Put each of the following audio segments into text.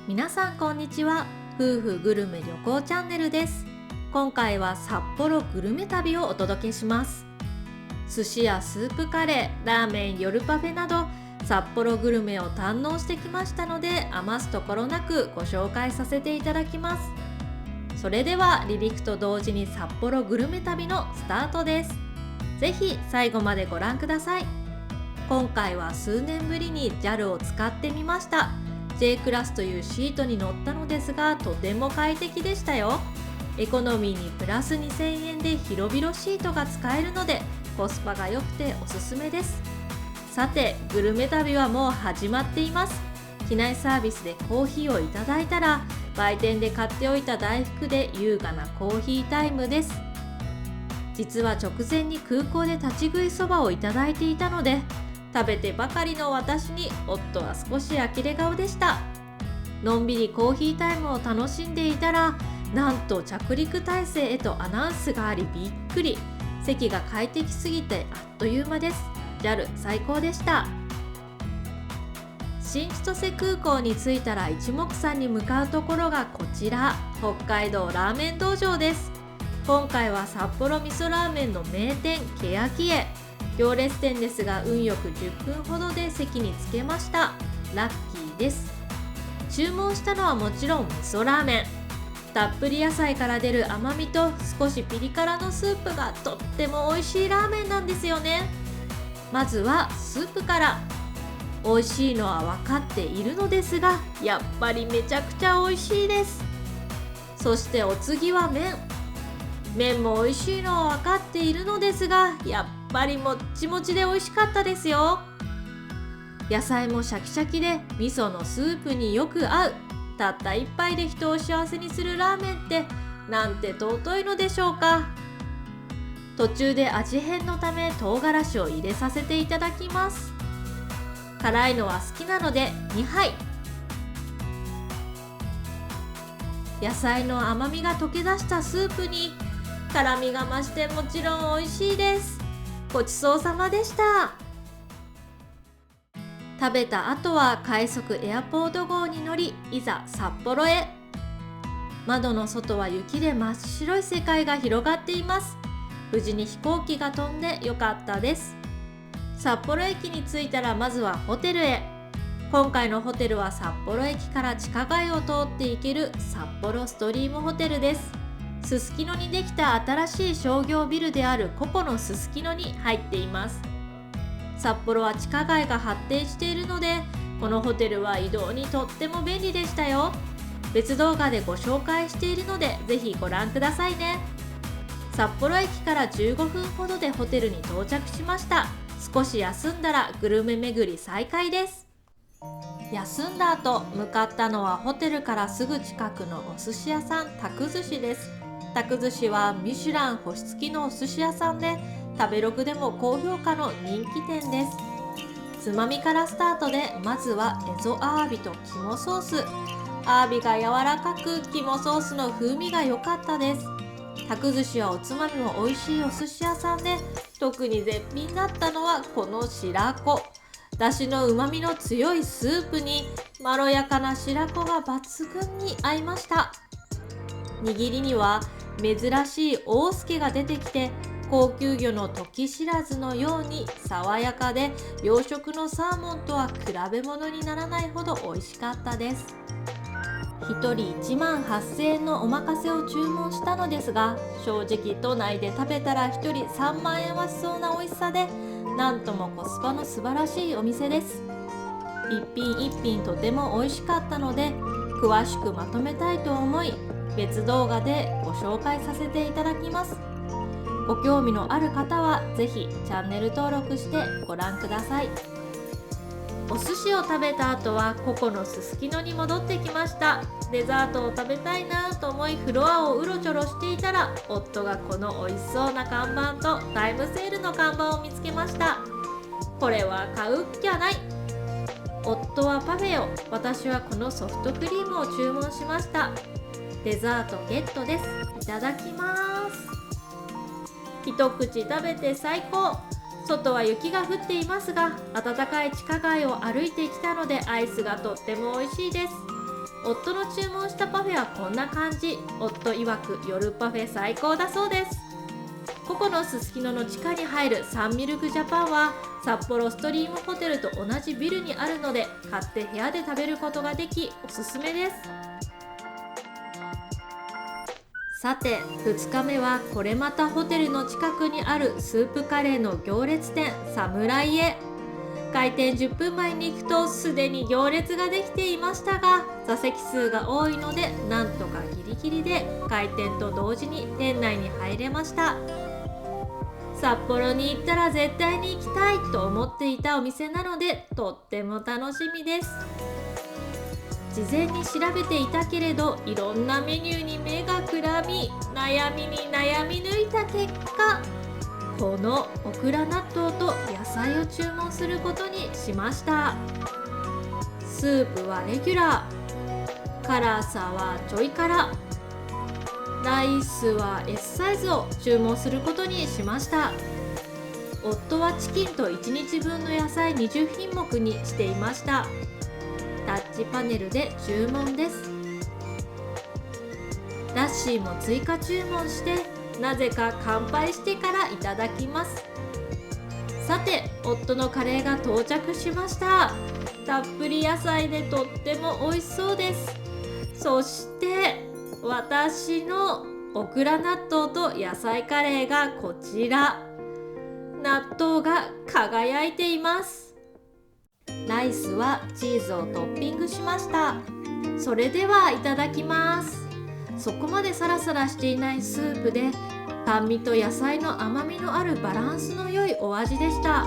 皆さんこんにちは。夫婦グルメ旅行チャンネルです。今回は札幌グルメ旅をお届けします。寿司やスープカレー、ラーメン、夜パフェなど札幌グルメを堪能してきましたので、余すところなくご紹介させていただきます。それでは離陸と同時に札幌グルメ旅のスタートです。ぜひ最後までご覧ください。今回は数年ぶりに JAL を使ってみました。J クラスというシートに乗ったのですが、とても快適でしたよ。エコノミーにプラス2000円で広々シートが使えるのでコスパが良くておすすめです。さて、グルメ旅はもう始まっています。機内サービスでコーヒーをいただいたら、売店で買っておいた大福で優雅なコーヒータイムです。実は直前に空港で立ち食いそばをいただいていたので、食べてばかりの私に夫は少し呆れ顔でした。のんびりコーヒータイムを楽しんでいたら、なんと着陸態勢へとアナウンスがありびっくり。席が快適すぎてあっという間です。 JAL 最高でした。新千歳空港に着いたら一目散に向かうところがこちら、北海道ラーメン道場です。今回は札幌味噌ラーメンの名店けやきへ。行列店ですが、運よく10分ほどで席に着けました。ラッキーです。注文したのはもちろん味噌ラーメン。たっぷり野菜から出る甘みと少しピリ辛のスープがとっても美味しいラーメンなんですよね。まずはスープから。美味しいのは分かっているのですが、やっぱりめちゃくちゃ美味しいです。そしてお次は麺も美味しいのは分かっているのですが、やっぱりもっちもちで美味しかったですよ。野菜もシャキシャキで味噌のスープによく合う。たった一杯で人を幸せにするラーメンってなんて尊いのでしょうか。途中で味変のため唐辛子を入れさせていただきます。辛いのは好きなので2杯。野菜の甘みが溶け出したスープに辛みが増してもちろん美味しいです。ごちそうさまでした。食べた後は快速エアポート号に乗り、いざ札幌へ。窓の外は雪で真っ白い世界が広がっています。無事に飛行機が飛んでよかったです。札幌駅に着いたらまずはホテルへ。今回のホテルは札幌駅から地下街を通って行ける札幌ストリームホテルです。すすきのにできた新しい商業ビルであるココのすすきのに入っています。札幌は地下街が発展しているので、このホテルは移動にとっても便利でしたよ。別動画でご紹介しているのでぜひご覧くださいね。札幌駅から15分ほどでホテルに到着しました。少し休んだらグルメ巡り再開です。休んだ後向かったのはホテルからすぐ近くのお寿司屋さん、たく寿司です。たく寿司はミシュラン星付きのお寿司屋さんで、食べログでも高評価の人気店です。つまみからスタートで、まずはエゾアワビと肝ソース。アワビが柔らかく、肝ソースの風味が良かったです。たく寿司はおつまみも美味しいお寿司屋さんで、特に絶品だったのはこの白子。だしのうまみの強いスープにまろやかな白子が抜群に合いました。握りには珍しい大助が出てきて、高級魚の時知らずのように爽やかで、養殖のサーモンとは比べ物にならないほど美味しかったです。1人1万8000円のおまかせを注文したのですが、正直都内で食べたら1人3万円はしそうな美味しさで、なんともコスパの素晴らしいお店です。一品一品とても美味しかったので、詳しくまとめたいと思い、別動画でご紹介させていただきます。ご興味のある方はぜひチャンネル登録してご覧ください。お寿司を食べた後はココのすすきのに戻ってきました。デザートを食べたいなと思いフロアをうろちょろしていたら、夫がこの美味しそうな看板とタイムセールの看板を見つけました。これは買うっきゃない。夫はパフェを、私はこのソフトクリームを注文しました。デザートゲットです。いただきます。一口食べて最高。外は雪が降っていますが、暖かい地下街を歩いてきたのでアイスがとっても美味しいです。夫の注文したパフェはこんな感じ。夫曰く夜パフェ最高だそうです。ココのすすきのの地下に入るサンミルクジャパンは札幌ストリームホテルと同じビルにあるので、買って部屋で食べることができおすすめです。さて2日目はこれまたホテルの近くにあるスープカレーの行列店サムライへ。開店10分前に行くとすでに行列ができていましたが、座席数が多いのでなんとかギリギリで開店と同時に店内に入れました。札幌に行ったら絶対に行きたいと思っていたお店なのでとっても楽しみです。事前に調べていたけれどいろんなメニューに目がくらみ、悩みに悩み抜いた結果、このオクラ納豆と野菜を注文することにしました。スープはレギュラー、辛さはちょい辛、ライスは S サイズを注文することにしました。夫はチキンと1日分の野菜20品目にしていました。タッチパネルで注文です。ラッシーも追加注文して、なぜか乾杯してからいただきます。さて夫のカレーが到着しました。たっぷり野菜でとっても美味しそうです。そして私のオクラ納豆と野菜カレーがこちら。納豆が輝いています。ライスはチーズをトッピングしました。それではいただきます。そこまでサラサラしていないスープで酸味と野菜の甘みのあるバランスの良いお味でした。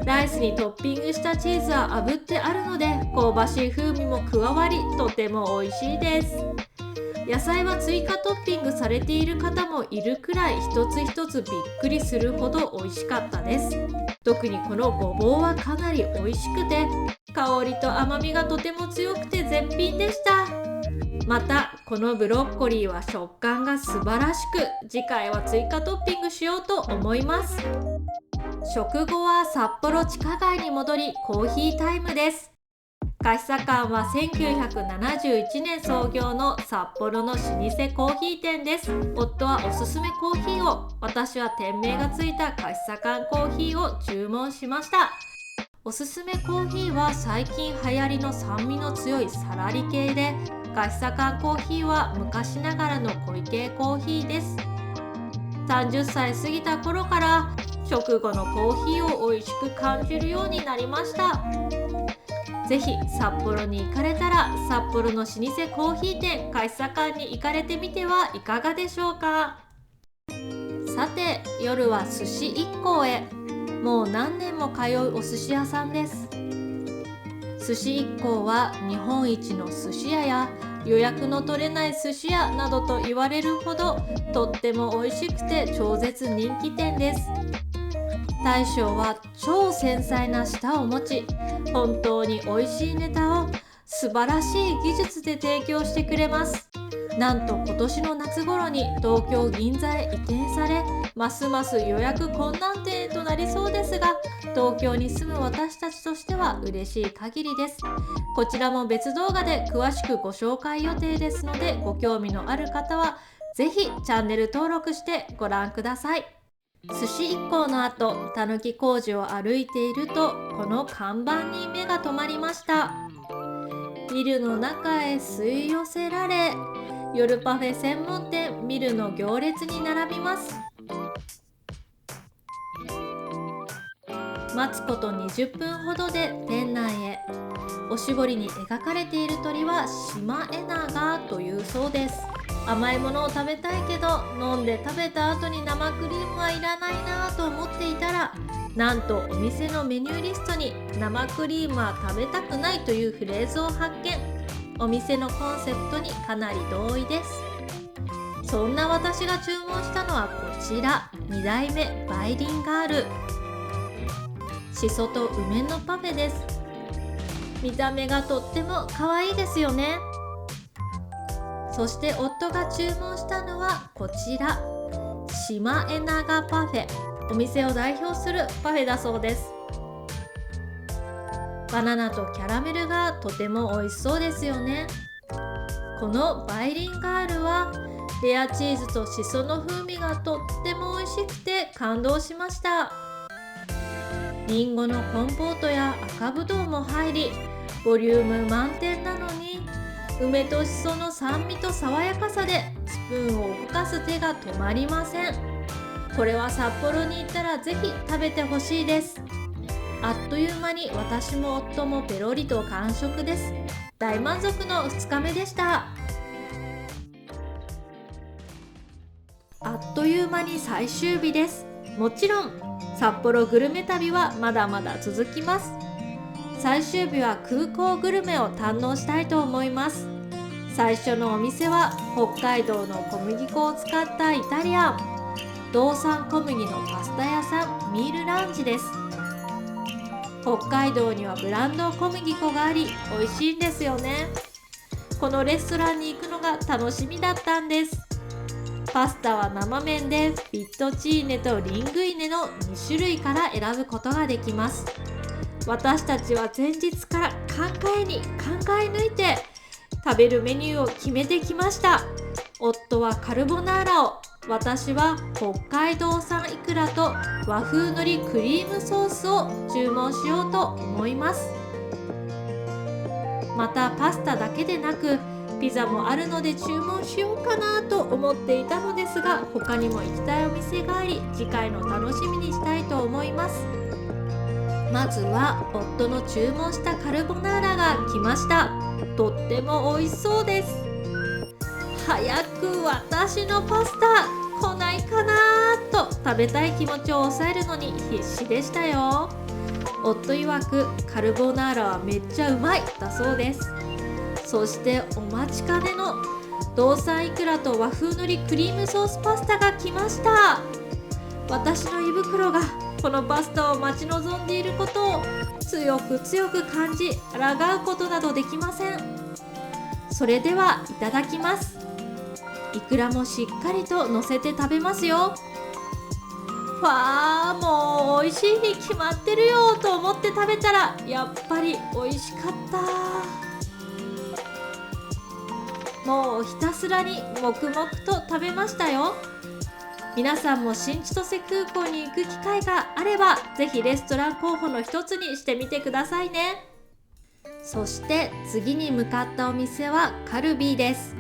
ライスにトッピングしたチーズは炙ってあるので香ばしい風味も加わりとても美味しいです。野菜は追加トッピングされている方もいるくらい一つ一つびっくりするほど美味しかったです。特にこのごぼうはかなり美味しくて香りと甘みがとても強くて絶品でした。またこのブロッコリーは食感が素晴らしく、次回は追加トッピングしようと思います。食後は札幌地下街に戻りコーヒータイムです。菓子左官は1971年創業の札幌の老舗コーヒー店です。夫はおすすめコーヒーを、私は店名がついた菓子左官コーヒーを注文しました。おすすめコーヒーは最近流行りの酸味の強いサラリ系で、菓子左官コーヒーは昔ながらの濃い系コーヒーです。30歳過ぎた頃から食後のコーヒーを美味しく感じるようになりました。ぜひ札幌に行かれたら札幌の老舗コーヒー店菓子左官に行かれてみてはいかがでしょうか。さて夜は寿司一行へ。もう何年も通うお寿司屋さんです。寿司一行は日本一の寿司屋や予約の取れない寿司屋などと言われるほどとっても美味しくて超絶人気店です。大将は超繊細な舌を持ち、本当に美味しいネタを素晴らしい技術で提供してくれます。なんと今年の夏頃に東京銀座へ移転され、ますます予約困難店となりそうですが、東京に住む私たちとしては嬉しい限りです。こちらも別動画で詳しくご紹介予定ですので、ご興味のある方はぜひチャンネル登録してご覧ください。寿司一行の後、たぬき工事を歩いているとこの看板に目が留まりました。ビルの中へ吸い寄せられ、夜パフェ専門店ビルの行列に並びます。待つこと20分ほどで店内へ。おしぼりに描かれている鳥はシマエナガというそうです。甘いものを食べたいけど飲んで食べた後に生クリームはいらないなと思っていたら、なんとお店のメニューリストに生クリームは食べたくないというフレーズを発見。お店のコンセプトにかなり同意です。そんな私が注文したのはこちら、2代目バイリンガール。しそと梅のパフェです。見た目がとっても可愛いですよね。そして夫が注文したのはこちら、シマエナガパフェ。お店を代表するパフェだそうです。バナナとキャラメルがとても美味しそうですよね。このバイリンガールはレアチーズとシソの風味がとっても美味しくて感動しました。りんごのコンポートや赤ぶどうも入り、ボリューム満点なのに梅とシソの酸味と爽やかさでスプーンを動かす手が止まりません。これは札幌に行ったらぜひ食べてほしいです。あっという間に私も夫もペロリと完食です。大満足の2日目でした。あっという間に最終日です。もちろん札幌グルメ旅はまだまだ続きます。最終日は空港グルメを堪能したいと思います。最初のお店は北海道の小麦粉を使ったイタリアン、道産小麦のパスタ屋さんミールランチです。北海道にはブランド小麦粉があり美味しいんですよね。このレストランに行くのが楽しみだったんです。パスタは生麺でフィットチーネとリングイネの2種類から選ぶことができます。私たちは前日から考え抜いて食べるメニューを決めてきました。夫はカルボナーラを、私は北海道産イクラと和風のりクリームソースを注文しようと思います。またパスタだけでなくピザもあるので注文しようかなと思っていたのですが、他にも行きたいお店があり次回の楽しみにしたいと思います。まずは夫の注文したカルボナーラが来ました。とっても美味しそうです。早く私のパスタ来ないかなと食べたい気持ちを抑えるのに必死でしたよ。夫曰くカルボナーラはめっちゃうまいだそうです。そしてお待ちかねの道産イクラと和風のりクリームソースパスタが来ました。私の胃袋がこのパスタを待ち望んでいることを強く感じ、抗うことなどできません。それではいただきます。イクラもしっかりと乗せて食べますよ。もう美味しいに決まってるよと思って食べたらやっぱり美味しかった。もうひたすらに黙々と食べましたよ。皆さんも新千歳空港に行く機会があればぜひレストラン候補の一つにしてみてくださいね。そして次に向かったお店はカルビーです。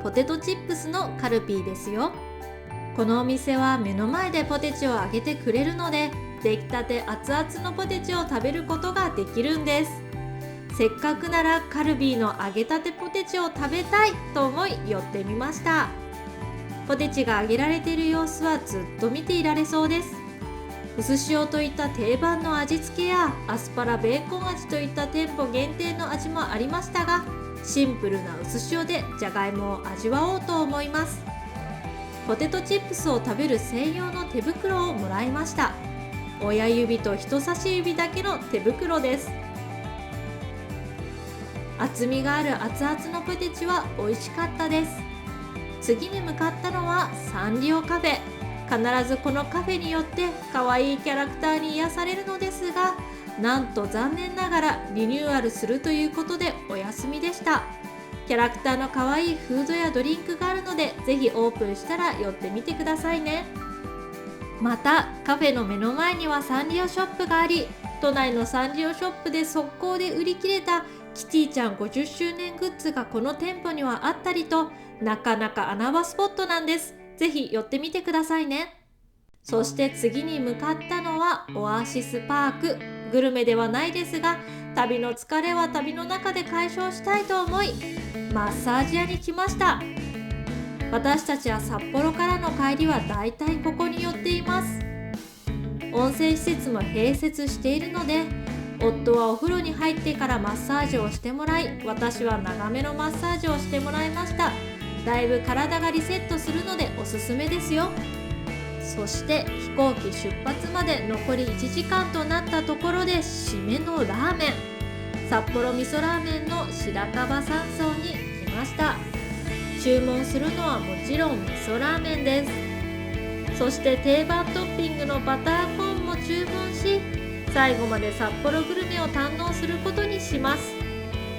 ポテトチップスのカルビーですよ。このお店は目の前でポテチを揚げてくれるので出来たて熱々のポテチを食べることができるんです。せっかくならカルビーの揚げたてポテチを食べたいと思い寄ってみました。ポテチが揚げられている様子はずっと見ていられそうです。薄塩といった定番の味付けやアスパラベーコン味といった店舗限定の味もありましたが、シンプルな薄塩でじゃがいもを味わおうと思います。ポテトチップスを食べる専用の手袋をもらいました。親指と人差し指だけの手袋です。厚みがある熱々のポテチは美味しかったです。次に向かったのはサンリオカフェ。必ずこのカフェによって可愛いキャラクターに癒されるのですが、なんと残念ながらリニューアルするということでお休みでした。キャラクターの可愛いフードやドリンクがあるのでぜひオープンしたら寄ってみてくださいね。またカフェの目の前にはサンリオショップがあり、都内のサンリオショップで速攻で売り切れたキティちゃん50周年グッズがこの店舗にはあったりと、なかなか穴場スポットなんです。ぜひ寄ってみてくださいね。そして次に向かったのはオアシスパーク。グルメではないですが、旅の疲れは旅の中で解消したいと思いマッサージ屋に来ました。私たちは札幌からの帰りはだいたいここに寄っています。温泉施設も併設しているので、夫はお風呂に入ってからマッサージをしてもらい、私は長めのマッサージをしてもらいました。だいぶ体がリセットするのでおすすめですよ。そして飛行機出発まで残り1時間となったところで締めのラーメン、札幌味噌ラーメンの白樺山荘に来ました。注文するのはもちろん味噌ラーメンです。そして定番トッピングのバターコーンも注文し、最後まで札幌グルメを堪能することにします。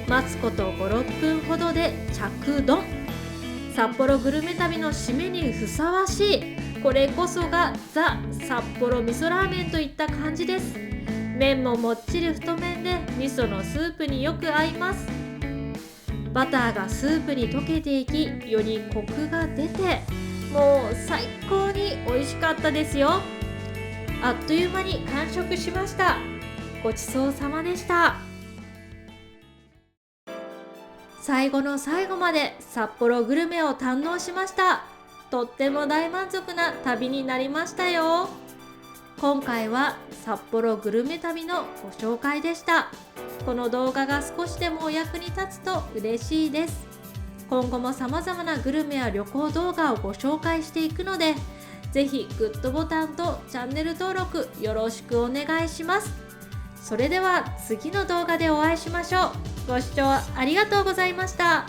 待つこと5、6分ほどで着丼。札幌グルメ旅の締めにふさわしい、これこそがザ・札幌味噌ラーメンといった感じです。麺ももっちり太麺で味噌のスープによく合います。バターがスープに溶けていき、よりコクが出て、もう最高に美味しかったですよ。あっという間に完食しました。ごちそうさまでした。最後の最後まで札幌グルメを堪能しました。とっても大満足な旅になりましたよ。今回は札幌グルメ旅のご紹介でした。この動画が少しでもお役に立つと嬉しいです。今後も様々なグルメや旅行動画をご紹介していくので、ぜひグッドボタンとチャンネル登録よろしくお願いします。それでは次の動画でお会いしましょう。ご視聴ありがとうございました。